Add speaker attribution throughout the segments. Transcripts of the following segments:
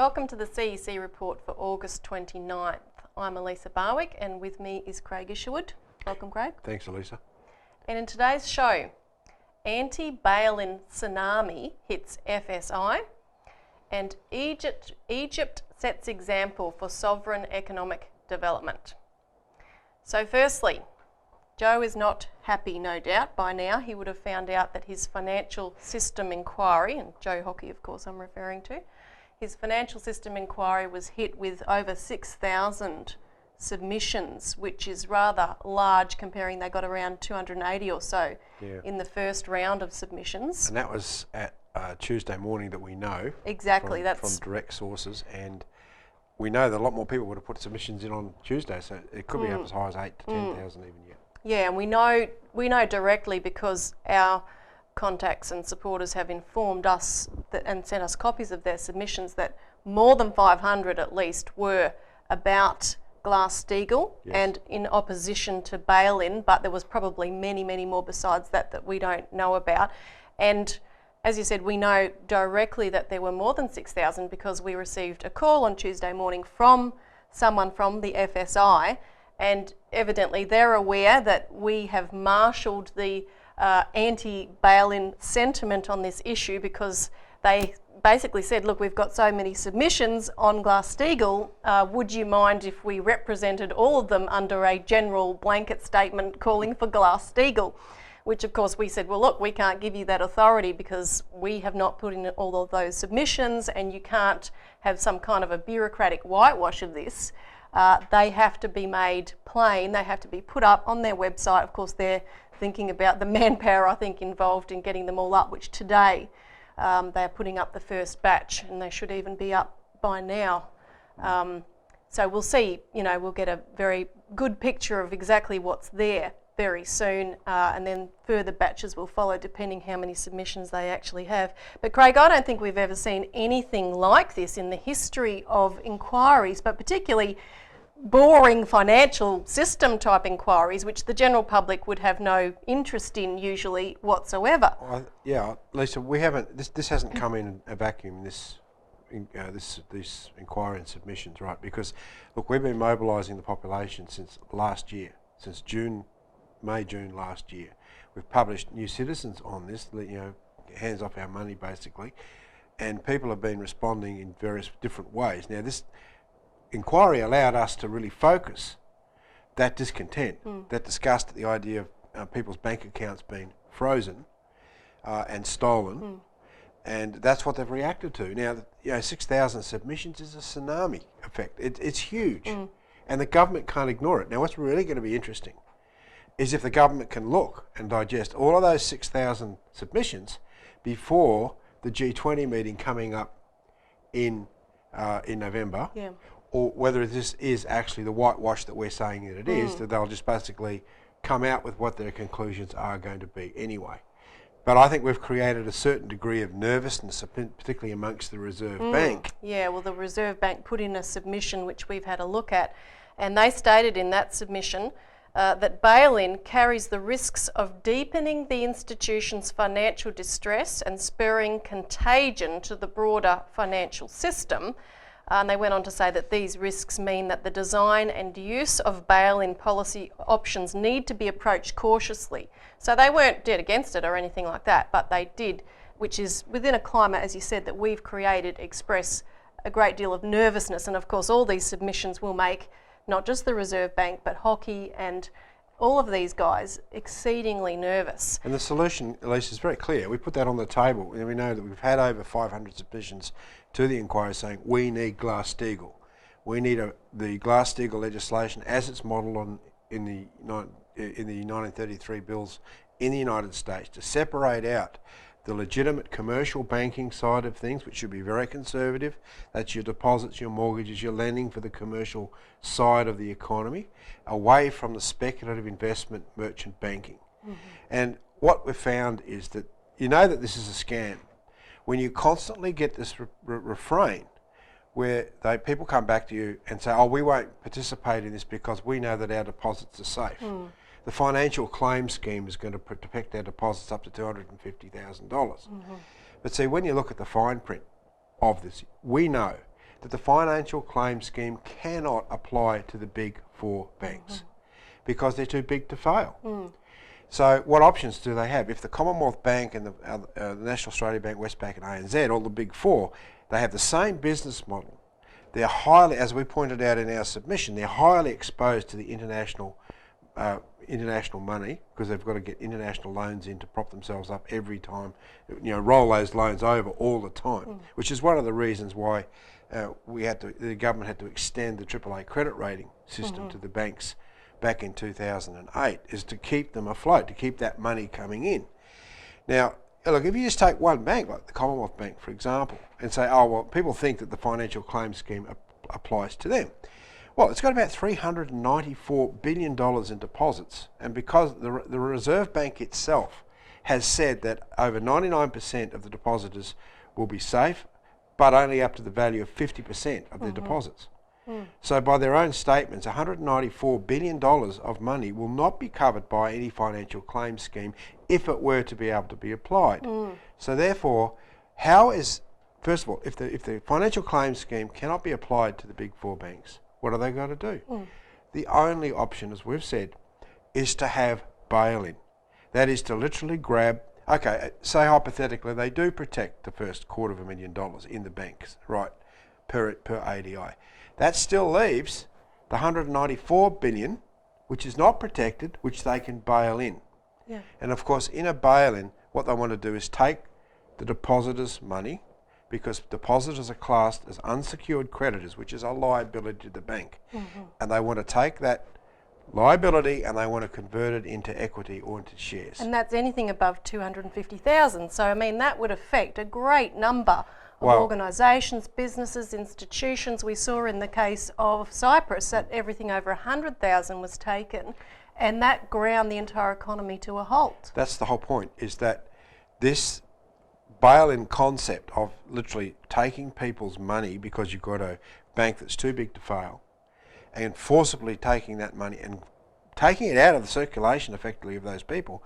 Speaker 1: Welcome to the CEC Report for August 29th. I'm Elisa Barwick and with me is Craig Isherwood. Welcome, Craig.
Speaker 2: Thanks, Elisa.
Speaker 1: And in today's show, anti-bail-in tsunami hits FSI and Egypt sets example for sovereign economic development. So firstly, Joe is not happy, no doubt. By now he would have found out that his financial system inquiry, and Joe Hockey of course I'm referring to, his financial system inquiry was hit with over 6,000 submissions, which is rather large comparing they got around 280 or so in the first round of submissions. And
Speaker 2: that was at Tuesday morning that we know.
Speaker 1: Exactly.
Speaker 2: From direct sources, and we know that a lot more people would have put submissions in on Tuesday, so it could be up as high as 8,000 to 10,000 even yet.
Speaker 1: Yeah, and we know directly because our contacts and supporters have informed us and sent us copies of their submissions that more than 500 at least were about glass-steagall and in opposition to bail-in, but there was probably many, many more besides that we don't know about. And as you said, we know directly that there were more than 6,000 because we received a call on Tuesday morning from someone from the FSI, and evidently they're aware that we have marshalled the anti-bail-in sentiment on this issue because they basically said, look, we've got so many submissions on glass-steagall, would you mind if we represented all of them under a general blanket statement calling for glass-steagall? Which of course we said, well look, we can't give you that authority because we have not put in all of those submissions and you can't have some kind of a bureaucratic whitewash of this. They have to be made plain, they have to be put up on their website. Of course they're thinking about the manpower I think involved in getting them all up, which today they're putting up the first batch and they should even be up by now. So we'll see, we'll get a very good picture of exactly what's there very soon, and then further batches will follow depending how many submissions they actually have. But Craig, I don't think we've ever seen anything like this in the history of inquiries, but particularly boring financial system type inquiries, which the general public would have no interest in usually whatsoever.
Speaker 2: Yeah, Lisa, we haven't. This hasn't come in a vacuum. This inquiry and submissions, right? Because look, we've been mobilising the population since last year, since May, June last year. We've published New Citizens on this, hands off our money basically, and people have been responding in various different ways. Now this inquiry allowed us to really focus that discontent, that disgust at the idea of people's bank accounts being frozen and stolen, and that's what they've reacted to. Now, 6,000 submissions is a tsunami effect. It's huge, and the government can't ignore it. Now, what's really going to be interesting is if the government can look and digest all of those 6,000 submissions before the G20 meeting coming up in November, or whether this is actually the whitewash that we're saying that it is, that they'll just basically come out with what their conclusions are going to be anyway. But I think we've created a certain degree of nervousness, particularly amongst the Reserve Bank. Yeah,
Speaker 1: well, the Reserve Bank put in a submission which we've had a look at, and they stated in that submission that bail-in carries the risks of deepening the institution's financial distress and spurring contagion to the broader financial system. And they went on to say that these risks mean that the design and use of bail-in policy options need to be approached cautiously. So they weren't dead against it or anything like that, but they did, which is within a climate, as you said, that we've created, express a great deal of nervousness. And of course all these submissions will make not just the Reserve Bank, but Hockey and all of these guys exceedingly nervous.
Speaker 2: And the solution, Elisa, is very clear. We put that on the table, and we know that we've had over 500 submissions to the inquiry saying we need glass-steagall. We need the glass-steagall legislation as it's modelled in the 1933 bills in the United States to separate out the legitimate commercial banking side of things, which should be very conservative. That's your deposits, your mortgages, your lending for the commercial side of the economy, away from the speculative investment merchant banking. And what we've found is that that this is a scam when you constantly get this refrain where people come back to you and say, oh, we won't participate in this because we know that our deposits are safe. The financial claim scheme is going to protect our deposits up to $250,000. But see, when you look at the fine print of this, we know that the financial claim scheme cannot apply to the big four banks because they're too big to fail. So what options do they have? If the Commonwealth Bank and the National Australia Bank, Westpac and ANZ, all the big four, they have the same business model. They're highly, as we pointed out in our submission, they're highly exposed to the international money because they've got to get international loans in to prop themselves up every time, roll those loans over all the time, which is one of the reasons why the government had to extend the AAA credit rating system to the banks back in 2008, is to keep them afloat, to keep that money coming in. Now, look, if you just take one bank, like the Commonwealth Bank, for example, and say, oh, well, people think that the financial claims scheme applies to them. Well, it's got about $394 billion in deposits, and because the Reserve Bank itself has said that over 99% of the depositors will be safe, but only up to the value of 50% of their deposits. So by their own statements, $194 billion of money will not be covered by any financial claims scheme if it were to be able to be applied. So therefore, first of all, if the financial claims scheme cannot be applied to the big four banks, what are they going to do? The only option, as we've said, is to have bail-in. That is to literally grab, okay, say hypothetically they do protect the first $250,000 in the banks, right, per ADI. That still leaves the $194 billion, which is not protected, which they can bail in.
Speaker 1: Yeah.
Speaker 2: And of course, in a bail-in, what they want to do is take the depositors' money, because depositors are classed as unsecured creditors, which is a liability to the bank. And they want to take that liability and they want to convert it into equity or into shares.
Speaker 1: And that's anything above 250,000. So, I mean, that would affect a great number of organisations, businesses, institutions. We saw in the case of Cyprus that everything over 100,000 was taken, and that ground the entire economy to a halt.
Speaker 2: That's the whole point, is that this bail-in concept of literally taking people's money because you've got a bank that's too big to fail, and forcibly taking that money and taking it out of the circulation effectively of those people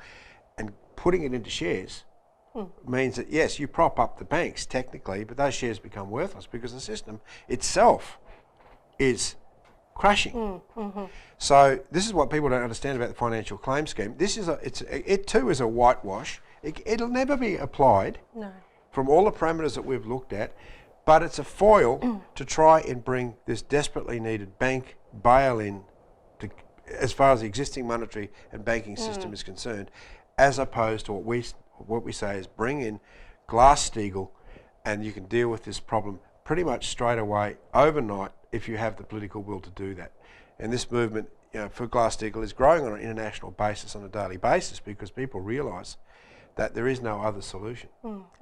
Speaker 2: and putting it into shares means that, yes, you prop up the banks technically, but those shares become worthless because the system itself is crashing. So this is what people don't understand about the financial claim scheme. It too is a whitewash. It'll never be applied from all the parameters that we've looked at, but it's a foil to try and bring this desperately needed bank bail-in as far as the existing monetary and banking system is concerned, as opposed to what we say is bring in glass-steagall, and you can deal with this problem pretty much straight away, overnight, if you have the political will to do that. And this movement for glass-steagall is growing on an international basis on a daily basis because people realise that there is no other solution.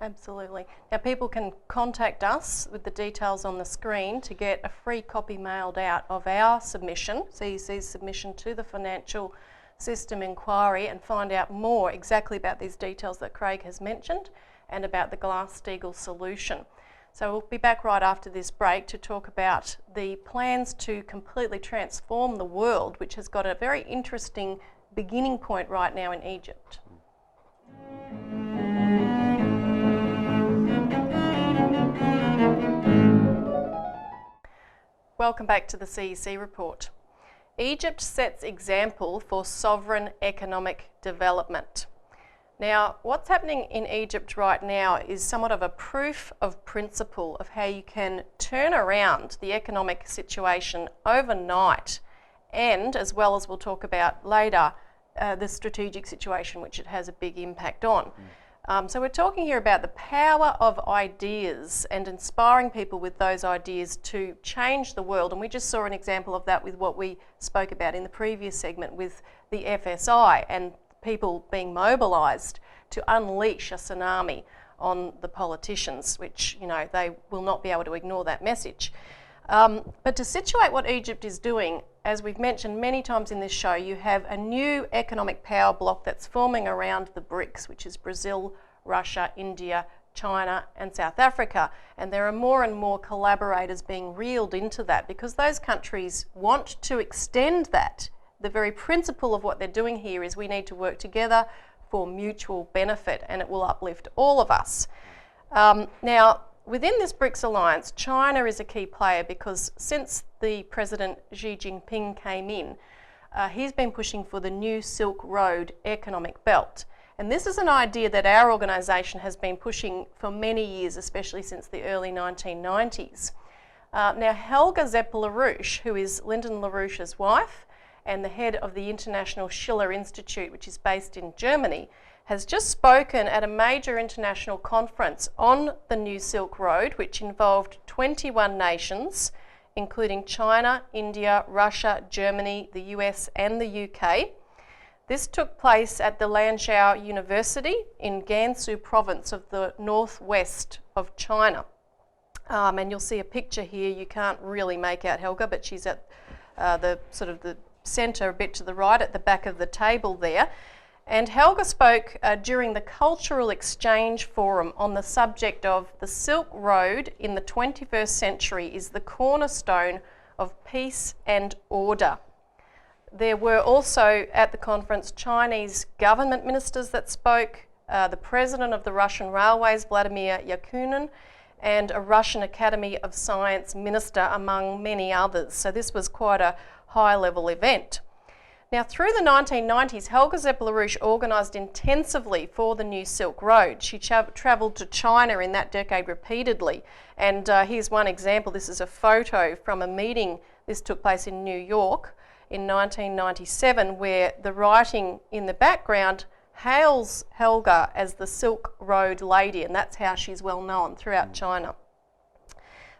Speaker 1: Absolutely. Now, people can contact us with the details on the screen to get a free copy mailed out of our submission, CEC's submission to the Financial System Inquiry, and find out more exactly about these details that Craig has mentioned and about the glass-steagall solution. So we'll be back right after this break to talk about the plans to completely transform the world, which has got a very interesting beginning point right now in Egypt. Welcome back to the CEC Report. Egypt sets example for sovereign economic development. Now, what's happening in Egypt right now is somewhat of a proof of principle of how you can turn around the economic situation overnight, and as well as we'll talk about later, the strategic situation which it has a big impact on. So we're talking here about the power of ideas and inspiring people with those ideas to change the world. And we just saw an example of that with what we spoke about in the previous segment with the FSI and people being mobilised to unleash a tsunami on the politicians, which, they will not be able to ignore that message. But to situate what Egypt is doing, as we've mentioned many times in this show, you have a new economic power bloc that's forming around the BRICS, which is Brazil, Russia, India, China and South Africa. And there are more and more collaborators being reeled into that because those countries want to extend that. The very principle of what they're doing here is we need to work together for mutual benefit, and it will uplift all of us. Now, within this BRICS alliance, China is a key player because since the President Xi Jinping came in, he's been pushing for the new Silk Road economic belt. And this is an idea that our organisation has been pushing for many years, especially since the early 1990s. Now, Helga Zepp-LaRouche, who is Lyndon LaRouche's wife and the head of the International Schiller Institute, which is based in Germany, has just spoken at a major international conference on the new Silk Road, which involved 21 nations, including China, India, Russia, Germany, the US and the UK. This took place at the Lanzhou University in Gansu province of the northwest of China. And you'll see a picture here. You can't really make out Helga, but she's at the centre, a bit to the right, at the back of the table there. And Helga spoke during the Cultural Exchange Forum on the subject of the Silk Road in the 21st century is the cornerstone of peace and order. There were also at the conference Chinese government ministers that spoke, the president of the Russian Railways, Vladimir Yakunin, and a Russian Academy of Science minister, among many others. So this was quite a high-level event. Now, through the 1990s, Helga Zepp-LaRouche organised intensively for the new Silk Road. She travelled to China in that decade repeatedly. And here's one example. This is a photo from a meeting. This took place in New York in 1997, where the writing in the background hails Helga as the Silk Road Lady, and that's how she's well known throughout China.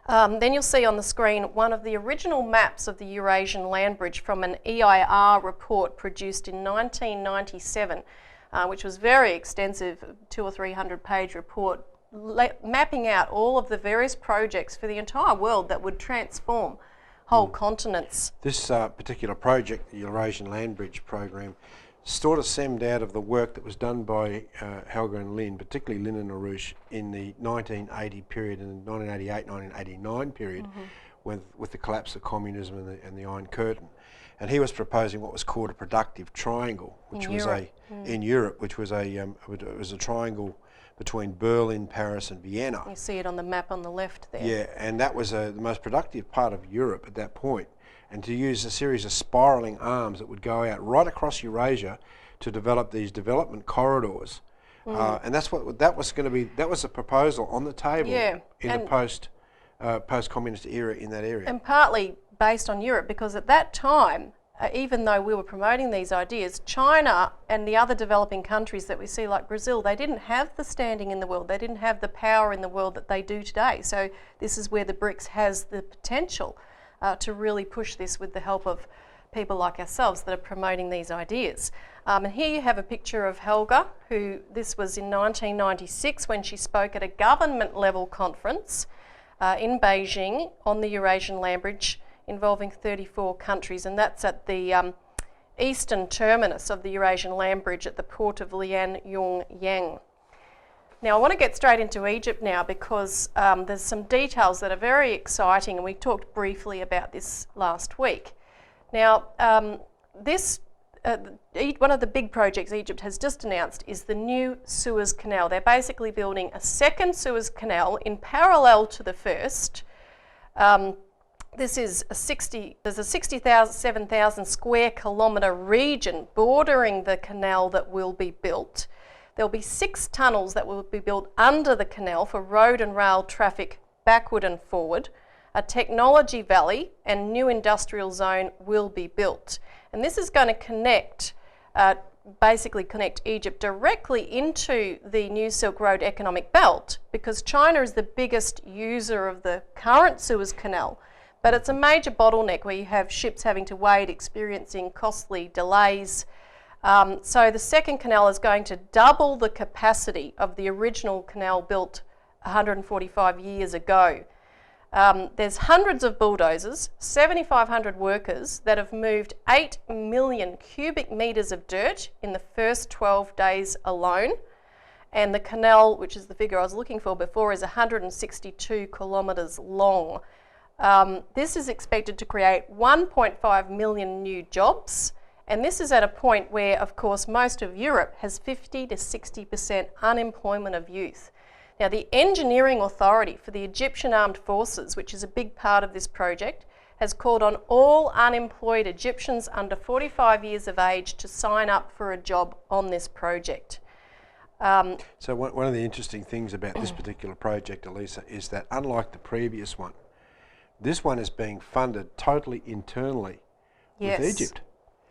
Speaker 1: Then you'll see on the screen one of the original maps of the Eurasian land bridge from an EIR report produced in 1997, which was very extensive, 200 or 300 page report, mapping out all of the various projects for the entire world that would transform whole continents.
Speaker 2: This particular project, the Eurasian Land Bridge program, sort of stemmed out of the work that was done by Helga and Lynn, particularly Lyndon LaRouche, in the 1980 period and 1988-1989 period, with the collapse of communism and the Iron Curtain. And he was proposing what was called a productive triangle, which was in Europe, which was a triangle between Berlin, Paris and Vienna.
Speaker 1: You see it on the map on the left there.
Speaker 2: Yeah, and that was the most productive part of Europe at that point. And to use a series of spiralling arms that would go out right across Eurasia to develop these development corridors. And that's what that was going to be. That was a proposal on the table in the post-communist era in that area.
Speaker 1: And partly based on Europe, because at that time, even though we were promoting these ideas, China and the other developing countries that we see like Brazil, they didn't have the standing in the world, they didn't have the power in the world that they do today. So this is where the BRICS has the potential to really push this with the help of people like ourselves that are promoting these ideas. And here you have a picture of Helga, who this was in 1996 when she spoke at a government level conference in Beijing on the Eurasian land bridge involving 34 countries, and that's at the eastern terminus of the Eurasian land bridge at the port of Lianyungyang. Now I want to get straight into Egypt now because there's some details that are very exciting, and we talked briefly about this last week. Now one of the big projects Egypt has just announced is the new Suez Canal. They're basically building a second Suez Canal in parallel to the first. This is there's a 67,000 square kilometre region bordering the canal that will be built. There'll be 6 tunnels that will be built under the canal for road and rail traffic backward and forward. A technology valley and new industrial zone will be built. And this is going to basically connect Egypt directly into the new Silk Road economic belt, because China is the biggest user of the current Suez Canal. But it's a major bottleneck where you have ships having to wait, experiencing costly delays. So the second canal is going to double the capacity of the original canal built 145 years ago. There's hundreds of bulldozers, 7,500 workers that have moved 8 million cubic metres of dirt in the first 12 days alone. And the canal, which is the figure I was looking for before, is 162 kilometres long. This is expected to create 1.5 million new jobs. And this is at a point where, of course, most of Europe has 50 to 60% unemployment of youth. Now, the engineering authority for the Egyptian Armed Forces, which is a big part of this project, has called on all unemployed Egyptians under 45 years of age to sign up for a job on this project.
Speaker 2: So one of the interesting things about this particular project, Elisa, is that unlike the previous one, this one is being funded totally internally with Egypt.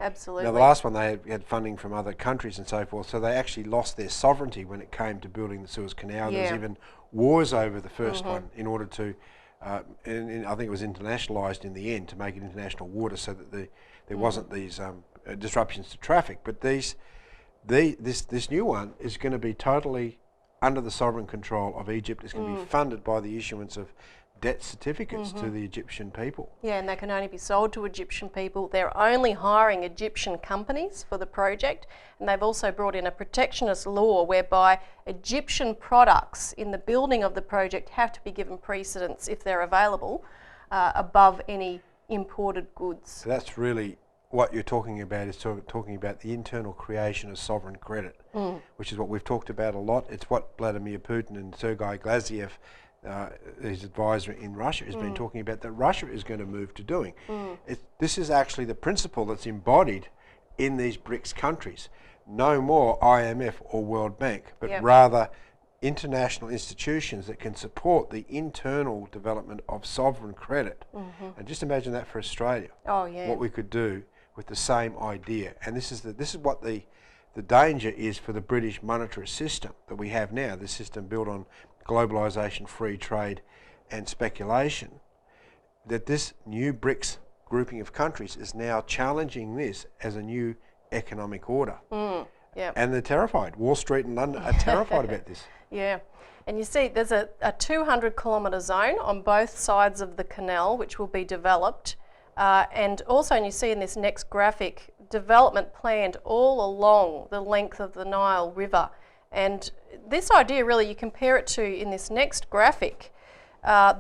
Speaker 1: Absolutely.
Speaker 2: Now, the last one they had funding from other countries and so forth, so they actually lost their sovereignty when it came to building the Suez Canal. There was even wars over the first one in order to, and I think it was internationalised in the end to make it international water, so that there wasn't these disruptions to traffic. But this new one is going to be totally under the sovereign control of Egypt. It's going to be funded by the issuance of debt certificates to the Egyptian people.
Speaker 1: Yeah, and they can only be sold to Egyptian people. They're only hiring Egyptian companies for the project, and they've also brought in a protectionist law whereby Egyptian products in the building of the project have to be given precedence, if they're available, above any imported goods.
Speaker 2: So that's really what you're talking about, is talking about the internal creation of sovereign credit, which is what we've talked about a lot. It's what Vladimir Putin and Sergei Glaziev, his advisor in Russia, has been talking about, that Russia is going to move to doing. This is actually the principle that's embodied in these BRICS countries. No more IMF or World Bank, but rather international institutions that can support the internal development of sovereign credit. And just imagine that for Australia.
Speaker 1: Oh yeah.
Speaker 2: What we could do with the same idea. And this is what the danger is for the British monetary system that we have now, this system built on globalisation, free trade and speculation, that this new BRICS grouping of countries is now challenging this as a new economic order. And they're terrified. Wall Street and London are terrified about this.
Speaker 1: Yeah, and you see there's a 200-kilometre zone on both sides of the canal which will be developed, and also, and you see in this next graphic, development planned all along the length of the Nile River. And this idea, really, you compare it to, in this next graphic,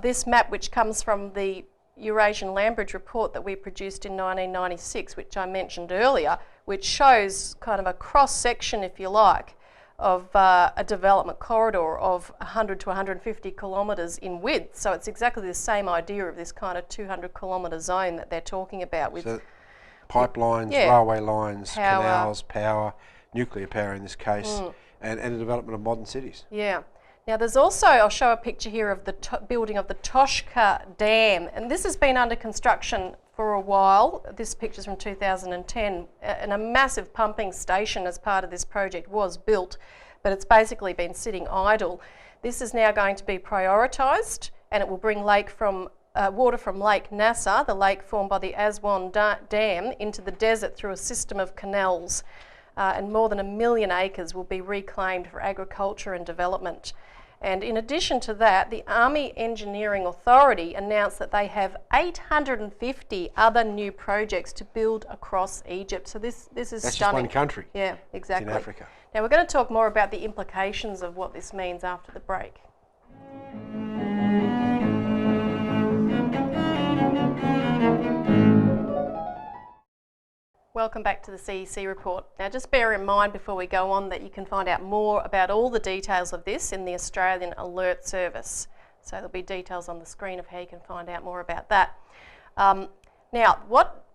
Speaker 1: this map which comes from the Eurasian Land Bridge report that we produced in 1996, which I mentioned earlier, which shows kind of a cross-section, if you like, of a development corridor of 100 to 150 kilometres in width. So it's exactly the same idea of this kind of 200-kilometre zone that they're talking about. With
Speaker 2: so pipelines, railway lines, canals, power, nuclear power in this case, and the development of modern cities. Yeah.
Speaker 1: Now there's also, I'll show a picture here of the building of the Toshka Dam, and this has been under construction for a while. This picture's from 2010, and a massive pumping station as part of this project was built, but it's basically been sitting idle. This is now going to be prioritised, and it will bring water from Lake Nasser, the lake formed by the Aswan Dam, into the desert through a system of canals. And more than 1 million acres will be reclaimed for agriculture and development. And in addition to that, the Army Engineering Authority announced that they have 850 other new projects to build across Egypt. So this is
Speaker 2: That's
Speaker 1: stunning.
Speaker 2: Just one country.
Speaker 1: Yeah, exactly.
Speaker 2: It's in Africa.
Speaker 1: Now we're going to talk more about the implications of what this means after the break. Welcome back to the CEC Report. Now just bear in mind before we go on that you can find out more about all the details of this in the Australian Alert Service. So there'll be details on the screen of how you can find out more about that. Now what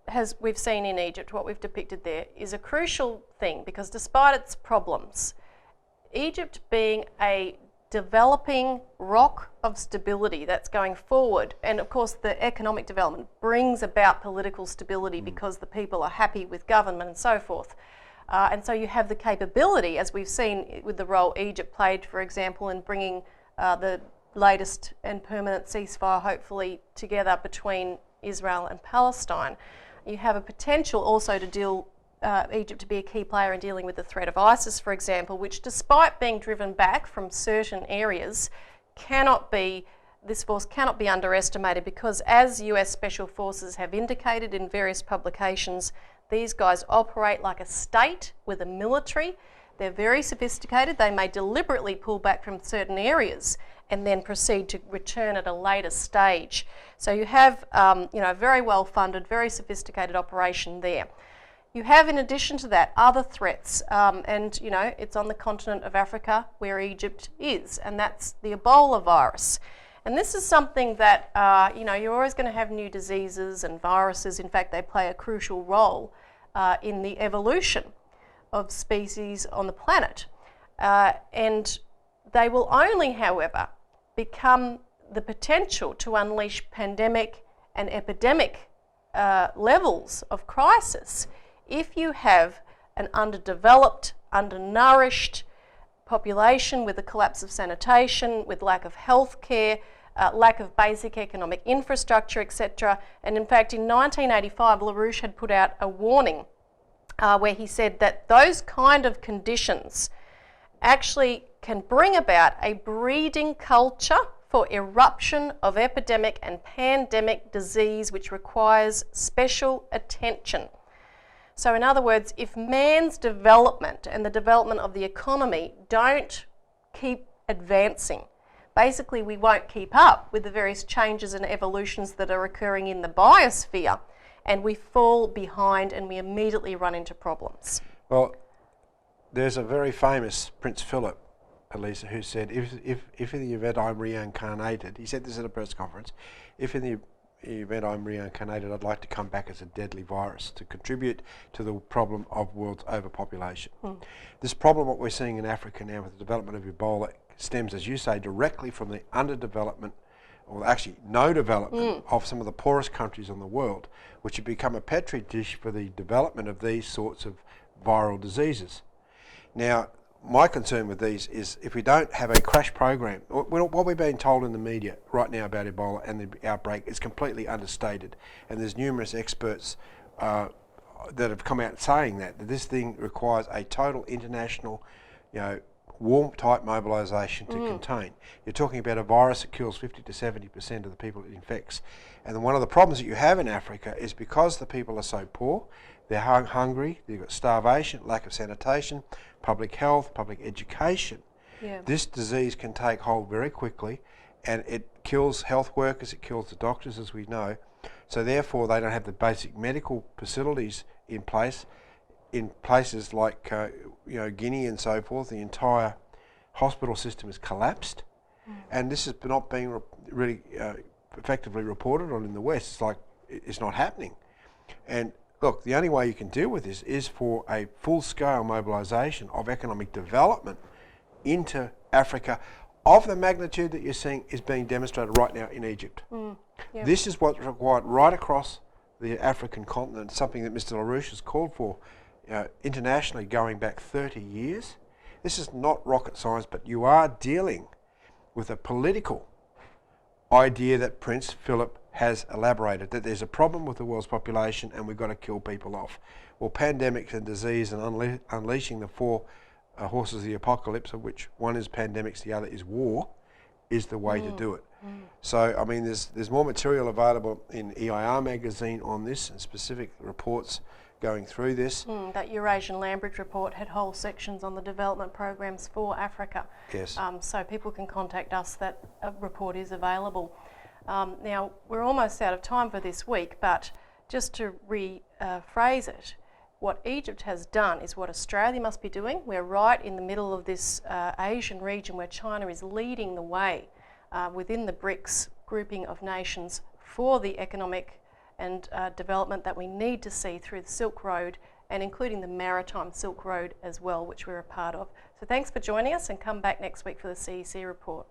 Speaker 1: we've seen in Egypt, what we've depicted there, is a crucial thing, because despite its problems, Egypt being a developing rock of stability that's going forward, and of course the economic development brings about political stability because the people are happy with government and so forth, and so you have the capability, as we've seen with the role Egypt played, for example, in bringing the latest and permanent ceasefire hopefully together between Israel and Palestine. You have a potential also to Egypt to be a key player in dealing with the threat of ISIS, for example, which, despite being driven back from certain areas, this force cannot be underestimated, because, as US Special Forces have indicated in various publications, these guys operate like a state with a military. They're very sophisticated. They may deliberately pull back from certain areas and then proceed to return at a later stage. So you have a very well funded, very sophisticated operation there. You have, in addition to that, other threats, and you know, it's on the continent of Africa where Egypt is, and that's the Ebola virus. And this is something that, you know, you're always going to have new diseases and viruses. In fact, they play a crucial role in the evolution of species on the planet. And they will only, however, become the potential to unleash pandemic and epidemic levels of crisis if you have an underdeveloped, undernourished population with a collapse of sanitation, with lack of health care, lack of basic economic infrastructure, etc. And in fact, in 1985, LaRouche had put out a warning where he said that those kind of conditions actually can bring about a breeding culture for eruption of epidemic and pandemic disease, which requires special attention. So in other words, if man's development and the development of the economy don't keep advancing, basically we won't keep up with the various changes and evolutions that are occurring in the biosphere, and we fall behind and we immediately run into problems.
Speaker 2: Well, there's a very famous Prince Philip, Elisa, who said, if in the event I'm reincarnated, he said this at a press conference, if in the event I'm reincarnated, I'd like to come back as a deadly virus to contribute to the problem of world's overpopulation. This problem, what we're seeing in Africa now with the development of Ebola, stems, as you say, directly from the underdevelopment, or actually no development, of some of the poorest countries in the world, which have become a petri dish for the development of these sorts of viral diseases. Now, my concern with these is if we don't have a crash program, what we're being told in the media right now about Ebola and the outbreak is completely understated, and there's numerous experts that have come out saying that this thing requires a total international, you know, war-type mobilisation to contain. You're talking about a virus that kills 50 to 70% of the people it infects, and then one of the problems that you have in Africa is because the people are so poor, they're hungry, they've got starvation, lack of sanitation, public health, public education. This disease can take hold very quickly, and it kills health workers, it kills the doctors, as we know. So therefore they don't have the basic medical facilities in place. In places like you know, Guinea and so forth, the entire hospital system has collapsed, and this is not being really effectively reported on in the West. It's like it's not happening. And look, the only way you can deal with this is for a full-scale mobilisation of economic development into Africa of the magnitude that you're seeing is being demonstrated right now in Egypt. This is what's required right across the African continent, something that Mr. LaRouche has called for internationally going back 30 years. This is not rocket science, but you are dealing with a political idea that Prince Philip has elaborated, that there's a problem with the world's population and we've got to kill people off. Well, pandemics and disease and unleashing the four horses of the apocalypse, of which one is pandemics, the other is war, is the way to do it. So, I mean, there's more material available in EIR magazine on this, and specific reports going through this.
Speaker 1: That Eurasian Lambridge report had whole sections on the development programs for Africa.
Speaker 2: Yes.
Speaker 1: So people can contact us. That report is available. Now, we're almost out of time for this week, but just to rephrase it, what Egypt has done is what Australia must be doing. We're right in the middle of this Asian region where China is leading the way within the BRICS grouping of nations for the economic and development that we need to see through the Silk Road, and including the Maritime Silk Road as well, which we're a part of. So thanks for joining us, and come back next week for the CEC Report.